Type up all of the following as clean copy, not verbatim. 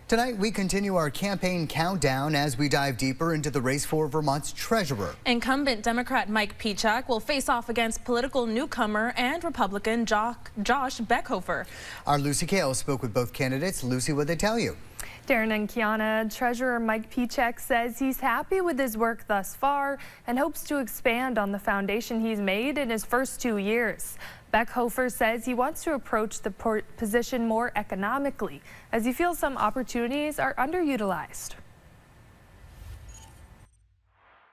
Tonight, we continue our campaign countdown as we dive deeper into the race for Vermont's treasurer. Incumbent Democrat Mike Pichak will face off against political newcomer and Republican Josh Beckhofer. Our Lucy Kale spoke with both candidates. Lucy, what'd they tell you? Darren and Kiana, Treasurer Mike Pichak says he's happy with his work thus far and hopes to expand on the foundation he's made in his first 2 years. Beckhofer says he wants to approach the position more economically, as he feels some opportunities are underutilized.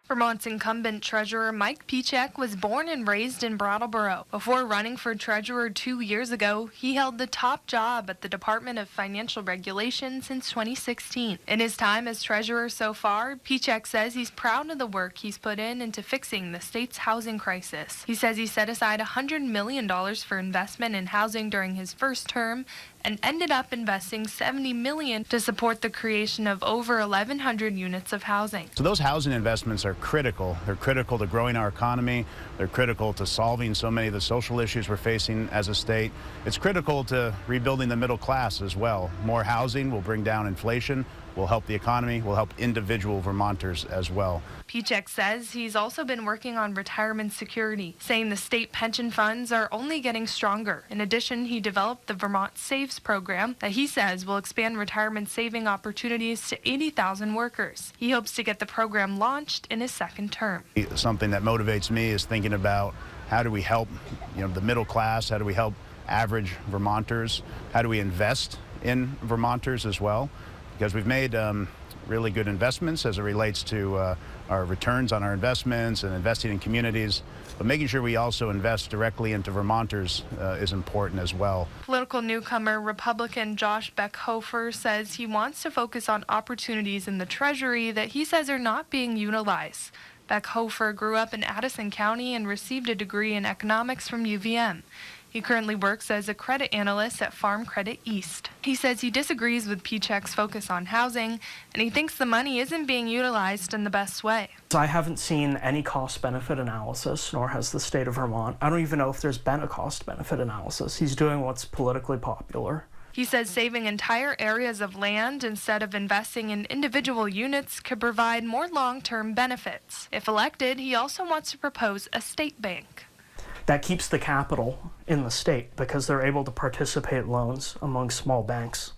Vermont's incumbent treasurer Mike Pichak was born and raised in Brattleboro. Before running for treasurer 2 years ago, he held the top job at the Department of Financial Regulation since 2016. In his time as treasurer so far, Pichak says he's proud of the work he's put into fixing the state's housing crisis. He says he set aside $100 million for investment in housing during his first term and ended up investing $70 million to support the creation of over 1,100 units of housing. So those housing investments are critical. They're critical to growing our economy. They're critical to solving so many of the social issues we're facing as a state. It's critical to rebuilding the middle class as well. More housing will bring down inflation, will help the economy, will help individual Vermonters as well. Pichak says he's also been working on retirement security, saying the state pension funds are only getting stronger. In addition, he developed the Vermont Saves program that he says will expand retirement saving opportunities to 80,000 workers. He hopes to get the program launched in his second term. Something that motivates me is thinking about how do we help the middle class, how do we help average Vermonters, how do we invest in Vermonters as well, because we've made really good investments as it relates to our returns on our investments and investing in communities, but making sure we also invest directly into Vermonters is important as well. Political newcomer Republican Josh Beckhofer says he wants to focus on opportunities in the Treasury that he says are not being utilized. Beckhofer grew up in Addison County and received a degree in economics from UVM. He currently works as a credit analyst at Farm Credit East. He says he disagrees with Pichak's focus on housing, and he thinks the money isn't being utilized in the best way. I haven't seen any cost-benefit analysis, nor has the state of Vermont. I don't even know if there's been a cost-benefit analysis. He's doing what's politically popular. He says saving entire areas of land instead of investing in individual units could provide more long-term benefits. If elected, he also wants to propose a state bank. That keeps the capital in the state because they're able to participate loans among small banks.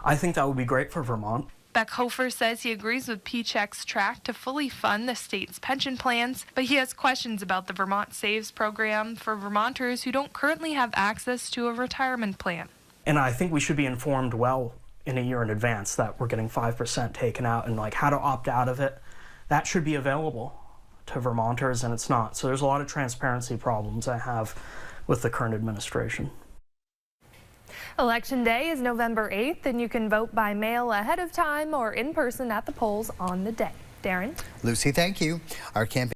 I think that would be great for Vermont. Beckhofer says he agrees with Pichak's track to fully fund the state's pension plans, but he has questions about the Vermont Saves program for Vermonters who don't currently have access to a retirement plan. And I think we should be informed well in a year in advance that we're getting 5% taken out and how to opt out of it. That should be available to Vermonters, and it's not. So there's a lot of transparency problems I have with the current administration. Election day is November 8th, and you can vote by mail ahead of time or in person at the polls on the day. Darren? Lucy, thank you. Our campaign